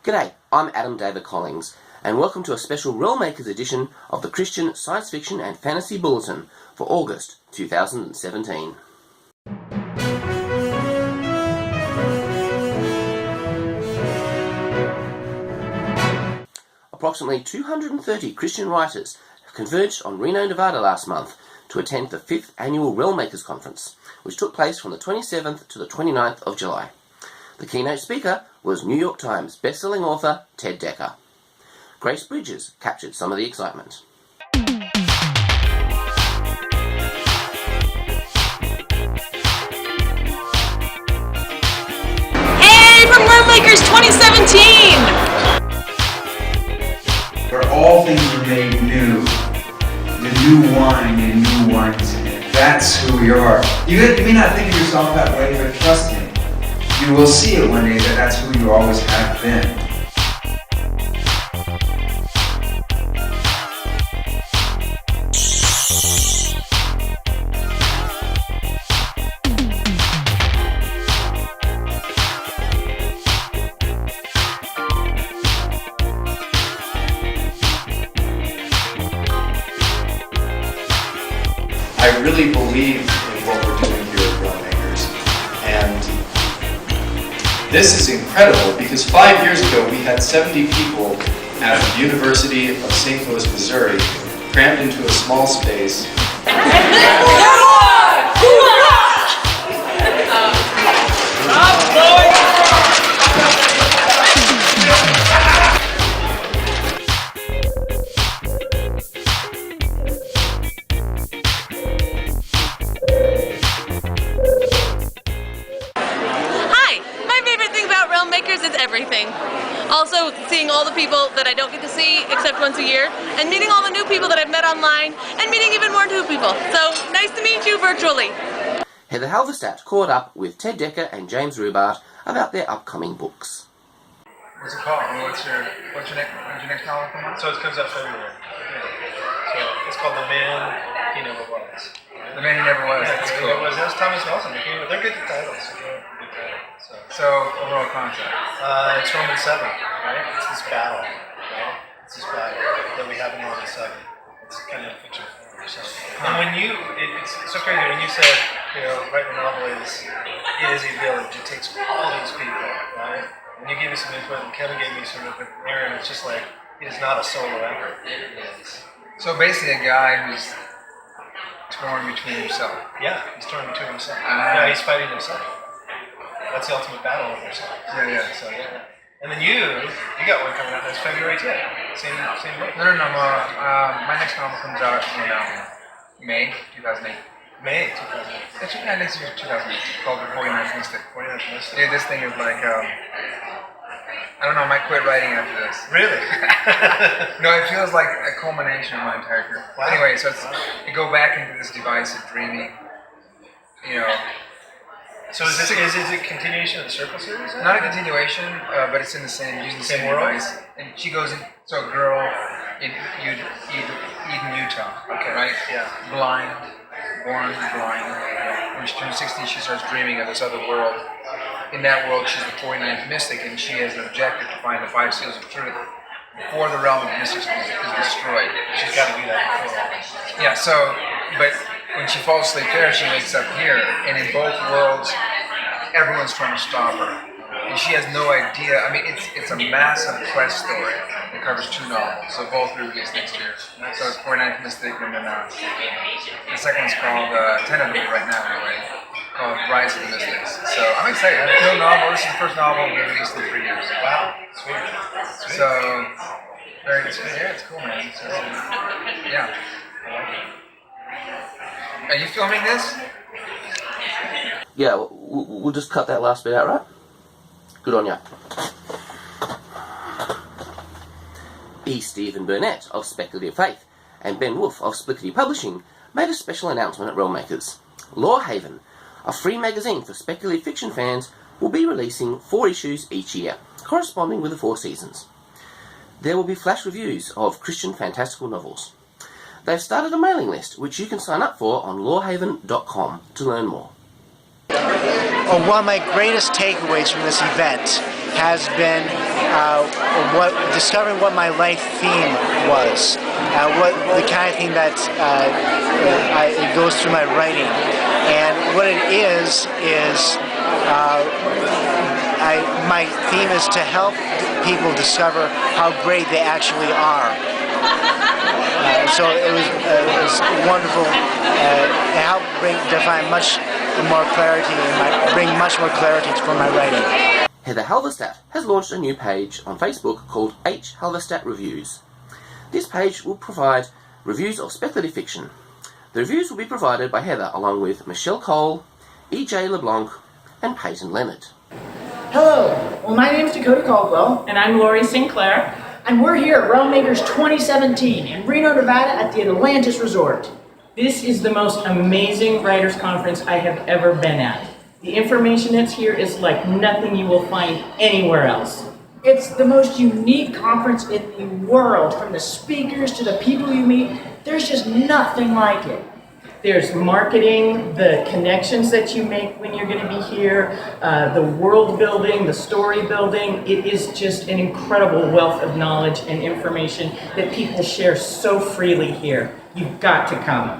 G'day, I'm Adam David Collings, and welcome to a special Realmakers edition of the Christian Science Fiction and Fantasy Bulletin for August 2017. Approximately 230 Christian writers converged on Reno, Nevada last month to attend the 5th Annual Realmakers Conference, which took place from the 27th to the 29th of July. The keynote speaker was New York Times bestselling author Ted Dekker. Grace Bridges captured some of the excitement. Hey, from Realmakers 2017! Where all things are made new. The new wine and new wineskin. That's who we are. You may not think of yourself that way, but trust me. You will see it one day that that's who you always have been. I really believe in what we're doing here at Realmakers, and this is incredible because 5 years ago we had 70 people at the University of St. Louis, Missouri, crammed into a small space. Makers is everything. Also seeing all the people that I don't get to see except once a year, and meeting all the new people that I've met online, and meeting even more new people. So nice to meet you virtually. Heather Halverstadt caught up with Ted Dekker and James Rubart about their upcoming books. What's it called? When's your next novel come out? So it comes out February. So it's called The Man He Never Was. The Man Who Never Was. Yeah, That's He cool. Never Was. That was Thomas Nelson. They're good titles. So overall concept. It's Roman 7, right? It's this battle, right? It's this battle that we have in Roman 7. It's kind of fiction form. So. And when it's so crazy when you said, writing a novel is a village. It takes all these people, right? And you gave me some input, and Kevin gave me some input, and Aaron, it's just like, it is not a solo effort. It is. So basically a guy who's torn between himself. Yeah, he's torn between himself. Yeah, he's fighting himself. That's the ultimate battle with yourself. Yeah. So yeah. And then you got one coming out that's February 10th. Same book. No. My next novel comes out in May 2008. May 2008. It's next year 2008. It's called The 49th Mystic. 49th Mystic. Dude, this thing is like, I don't know, I might quit writing after this. Really? No, it feels like a culmination of my entire career. Wow. Anyway, so you go back into this device of dreaming, So is it a continuation of the Circle series? Not a continuation, but it's in using the same world? device. And she goes in, so a girl in Eden, Utah, Okay. right? Yeah. Born blind. When she turns 16, she starts dreaming of this other world. In that world, she's the 49th mystic, and she has an objective to find the 5 seals of truth before the realm of mystics is destroyed. She's got to do that before. Yeah, but when she falls asleep there, she wakes up here, and in both worlds, everyone's trying to stop her. And she has no idea. I mean, it's a massive quest story that covers 2 novels, so both will be released next year. So it's 49th Mystic, and then the second one's called, tentatively right now anyway, called Rise of the Mystics. So I'm excited. No novel, this is the first novel we've released in 3 years. Wow. Sweet. So, very good. Yeah, it's cool, man. So, yeah. Are you filming this? Yeah, we'll just cut that last bit out, right? Good on ya. E. Stephen Burnett of Speculative Faith and Ben Wolfe of Splickety Publishing made a special announcement at Realmakers. Lorehaven, a free magazine for speculative fiction fans, will be releasing 4 issues each year, corresponding with the 4 seasons. There will be flash reviews of Christian fantastical novels. They've started a mailing list, which you can sign up for on lorehaven.com to learn more. One of my greatest takeaways from this event has been discovering what my life theme was, what the kind of thing that it goes through my writing, and what it is my theme is to help people discover how great they actually are. So it was wonderful. It helped define much more clarity and bring much more clarity for my writing. Heather Halverstadt has launched a new page on Facebook called H. Halverstadt Reviews. This page will provide reviews of speculative fiction. The reviews will be provided by Heather along with Michelle Cole, E.J. LeBlanc, and Peyton Leonard. Hello, well my name is Dakota Caldwell. And I'm Lori Sinclair. And we're here at Realm Makers 2017 in Reno, Nevada at the Atlantis Resort. This is the most amazing writers conference I have ever been at. The information that's here is like nothing you will find anywhere else. It's the most unique conference in the world. From the speakers to the people you meet, there's just nothing like it. There's marketing, the connections that you make when you're going to be here, the world building, the story building. It is just an incredible wealth of knowledge and information that people share so freely here. You've got to come.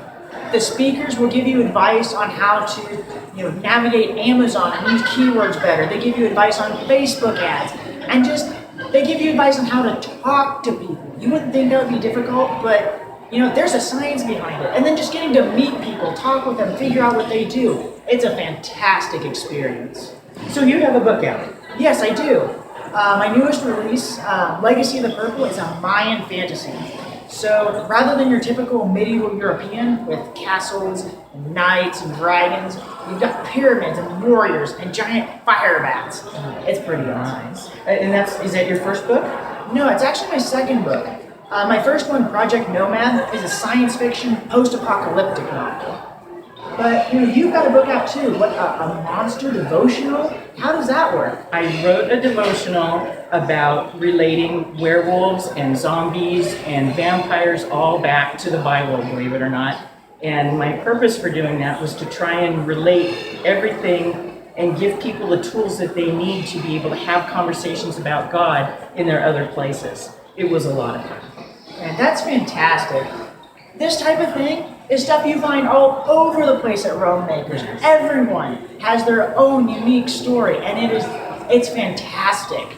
The speakers will give you advice on how to navigate Amazon and use keywords better. They give you advice on Facebook ads. And they give you advice on how to talk to people. You wouldn't think that would be difficult, but there's a science behind it. And then just getting to meet people, talk with them, figure out what they do. It's a fantastic experience. So you have a book out? Yes, I do. My newest release, Legacy of the Purple, is a Mayan fantasy. So rather than your typical medieval European with castles and knights and dragons, you've got pyramids and warriors and giant fire bats. It's pretty nice. And is that your first book? No, it's actually my second book. My first one, Project Nomad, is a science fiction post-apocalyptic novel. But you've got a book out too. What, a monster devotional? How does that work? I wrote a devotional about relating werewolves and zombies and vampires all back to the Bible, believe it or not. And my purpose for doing that was to try and relate everything and give people the tools that they need to be able to have conversations about God in their other places. It was a lot of fun. And that's fantastic. This type of thing is stuff you find all over the place at Realm Makers. Everyone has their own unique story, and it's fantastic.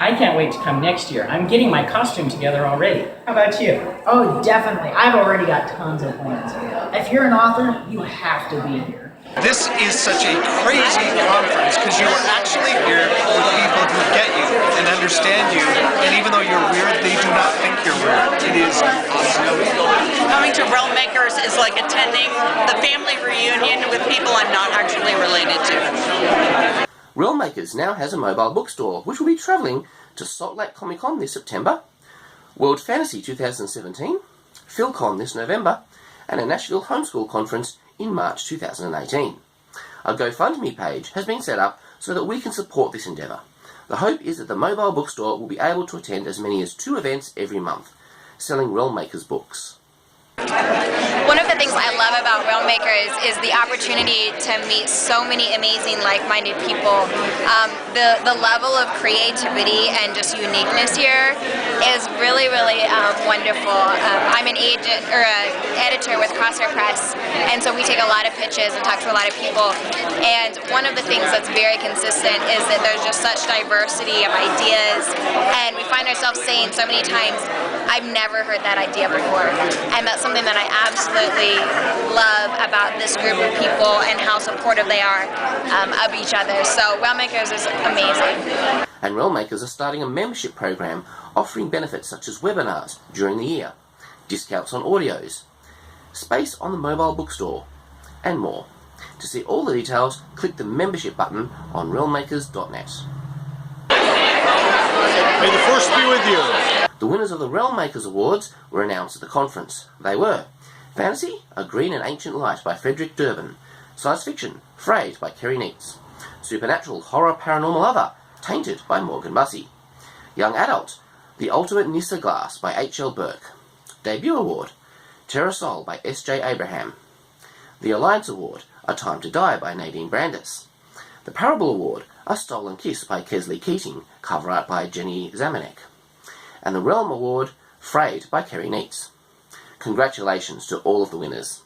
I can't wait to come next year. I'm getting my costume together already. How about you? Oh, definitely. I've already got tons of plans. If you're an author, you have to be here. This is such a crazy conference because you are actually here with people who get you and understand you, and even though you're weird, they do not think you're weird. It is awesome. Coming to Realm Makers is like attending the family reunion with people I'm not actually related to. Realm Makers now has a mobile bookstore, which will be travelling to Salt Lake Comic Con this September, World Fantasy 2017, PhilCon this November, and a Nashville Homeschool Conference in March 2018. A GoFundMe page has been set up so that we can support this endeavour. The hope is that the mobile bookstore will be able to attend as many as 2 events every month, selling Realm Makers books. One of the things I love about Realm Makers is the opportunity to meet so many amazing like-minded people. The level of creativity and just uniqueness here is really, really wonderful. I'm an agent or an editor with Crosshair Press, and so we take a lot of pitches and talk to a lot of people. And one of the things that's very consistent is that there's just such diversity of ideas, and we find ourselves saying so many times, I've never heard that idea before. And that's something that I absolutely love about this group of people and how supportive they are of each other. So Realm Makers is amazing. And Realm Makers are starting a membership program offering benefits such as webinars during the year, discounts on audios, space on the mobile bookstore, and more. To see all the details, click the membership button on realmmakers.net. May the Force be with you. The winners of the Realm Makers Awards were announced at the conference. They were Fantasy, A Green and Ancient Light by Frederick Durbin, Science Fiction, Frayed by Kerry Neitz, Supernatural Horror Paranormal Other, Tainted by Morgan Bussey, Young Adult, The Ultimate Nissa Glass by H.L. Burke, Debut Award, Terra Sol by S.J. Abraham, the Alliance Award, A Time to Die by Nadine Brandis, the Parable Award, A Stolen Kiss by Kesley Keating, cover art by Jenny Zamanek, and the Realm Award, Frayed by Kerry Neitz. Congratulations to all of the winners.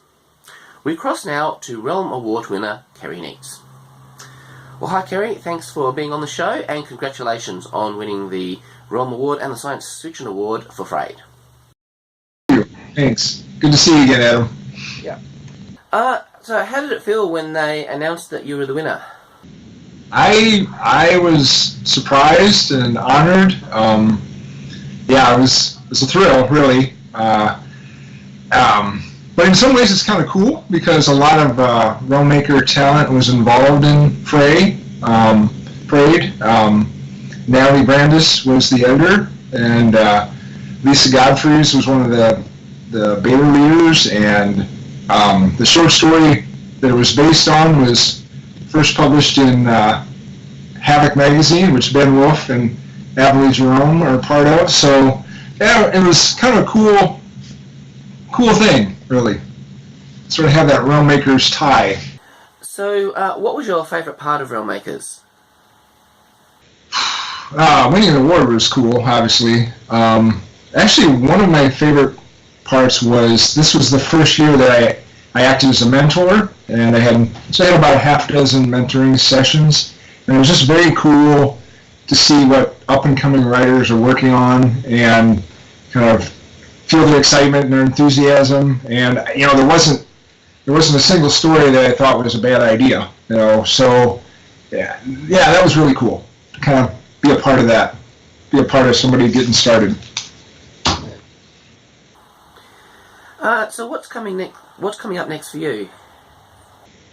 We cross now to Realm Award winner Kerry Neitz. Well, hi Kerry, thanks for being on the show, and congratulations on winning the Realm Award and the Science Fiction Award for Frayed. Thanks. Good to see you again, Adam. Yeah. So how did it feel when they announced that you were the winner? I was surprised and honored. It was a thrill, really. But in some ways it's kind of cool because a lot of Realmmaker talent was involved in Frayed. Natalie Brandis was the editor, and Lisa Godfreys was one of the beta readers, and the short story that it was based on was first published in Havoc magazine, which Ben Wolf and Abilene Jerome are part of. So yeah, it was kind of a cool thing, really. Sort of have that Realmmakers tie. So what was your favourite part of Realmmakers? Winning an award was cool, obviously. Actually, one of my favorite parts was this was the first year that I acted as a mentor, and I had about a half dozen mentoring sessions, and it was just very cool to see what up-and-coming writers are working on and kind of feel their excitement and their enthusiasm. And there wasn't a single story that I thought was a bad idea. So yeah, that was really cool to kind of be a part of that, be a part of somebody getting started. So what's coming next? What's coming up next for you?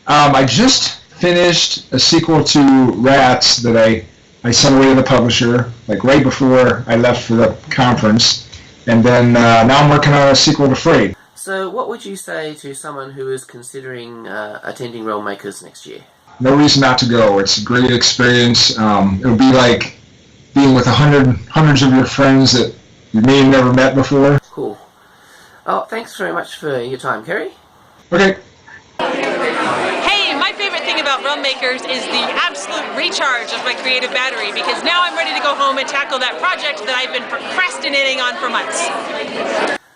I just finished a sequel to Rats that I sent away to the publisher, like right before I left for the conference, and then now I'm working on a sequel to Frayed. So what would you say to someone who is considering attending Realmmakers next year? No reason not to go. It's a great experience. It would be like being with hundreds of your friends that you may have never met before. Cool. Oh, thanks very much for your time, Kerry. Okay. Hey, my favorite thing about Realmmakers is the absolute recharge of my creative battery, because now I'm ready to go home and tackle that project that I've been procrastinating on for months.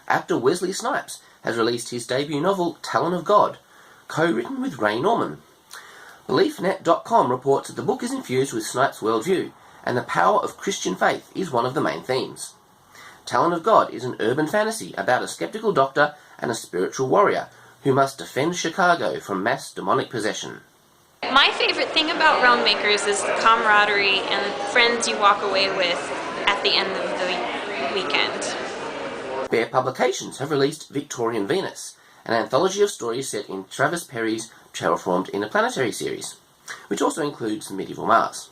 Actor Wesley Snipes has released his debut novel, Talon of God, co-written with Ray Norman. BeliefNet.com reports that the book is infused with Snipes' worldview, and the power of Christian faith is one of the main themes. Talon of God is an urban fantasy about a skeptical doctor and a spiritual warrior who must defend Chicago from mass demonic possession. My favorite thing about Realmmakers is the camaraderie and friends you walk away with at the end of the weekend. Bear Publications have released Victorian Venus, an anthology of stories set in Travis Perry's Terraformed Interplanetary series, which also includes Medieval Mars.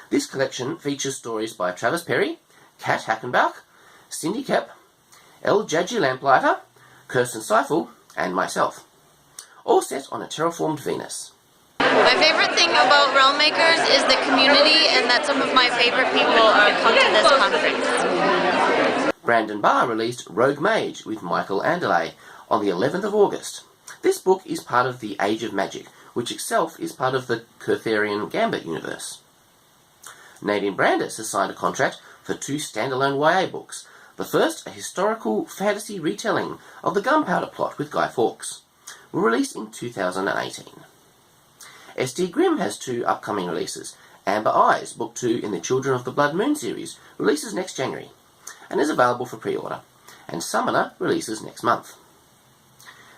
This collection features stories by Travis Perry, Kat Hackenbach, Cindy Kep, L. Jadji Lamplighter, Kirsten Seifel, and myself, all set on a terraformed Venus. My favorite thing about Realmmakers is the community, and that some of my favorite people come to this conference. Brandon Barr released Rogue Mage with Michael Anderle on the 11th of August. This book is part of the Age of Magic, which itself is part of the Kurtherian Gambit universe. Nadine Brandis has signed a contract for 2 standalone YA books. The first, a historical fantasy retelling of the Gunpowder Plot with Guy Fawkes, were released in 2018. S.D. Grimm has 2 upcoming releases. Amber Eyes, Book 2 in the Children of the Blood Moon series, releases next January, and is available for pre-order, and Summoner releases next month.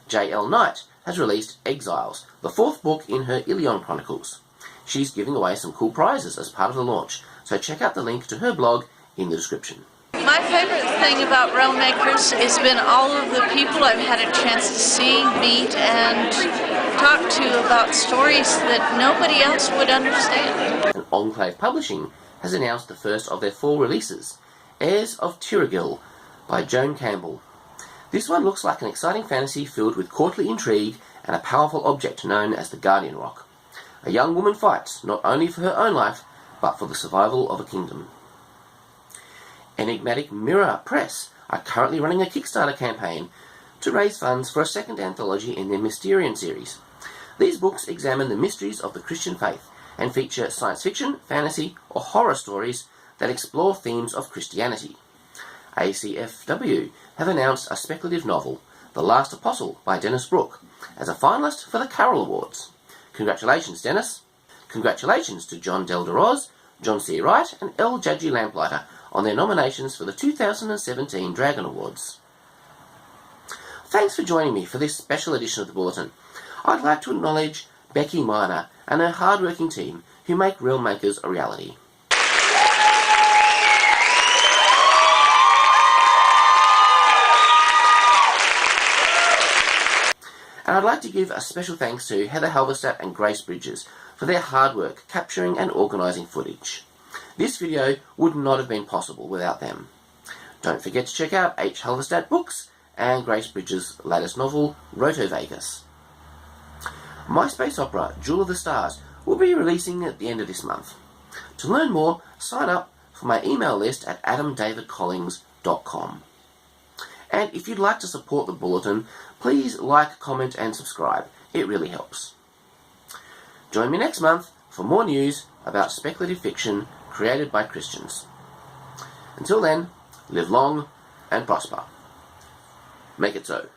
J.L. Knight has released Exiles, the 4th book in her Ilion Chronicles. She's giving away some cool prizes as part of the launch, so check out the link to her blog in the description. My favorite thing about Realmmakers has been all of the people I've had a chance to see, meet, and talk to about stories that nobody else would understand. And Enclave Publishing has announced the first of their 4 releases, Heirs of Tyragil by Joan Campbell. This one looks like an exciting fantasy filled with courtly intrigue and a powerful object known as the Guardian Rock. A young woman fights not only for her own life, but for the survival of a kingdom. Enigmatic Mirror Press are currently running a Kickstarter campaign to raise funds for a second anthology in their Mysterian series. These books examine the mysteries of the Christian faith and feature science fiction, fantasy, or horror stories that explore themes of Christianity. ACFW have announced a speculative novel, The Last Apostle by Dennis Brooke, as a finalist for the Carroll Awards. Congratulations, Dennis. Congratulations to John Del Deroz, John C. Wright and L. Judgy Lamplighter on their nominations for the 2017 Dragon Awards. Thanks for joining me for this special edition of the Bulletin. I'd like to acknowledge Becky Miner and her hard-working team who make Realm Makers a reality. And I'd like to give a special thanks to Heather Halverstadt and Grace Bridges for their hard work capturing and organising footage. This video would not have been possible without them. Don't forget to check out H. Halverstadt Books and Grace Bridges' latest novel, Roto Vegas. My space opera, Jewel of the Stars, will be releasing at the end of this month. To learn more, sign up for my email list at adamdavidcollings.com. And if you'd like to support the Bulletin, please like, comment and subscribe. It really helps. Join me next month for more news about speculative fiction created by Christians. Until then, live long and prosper. Make it so.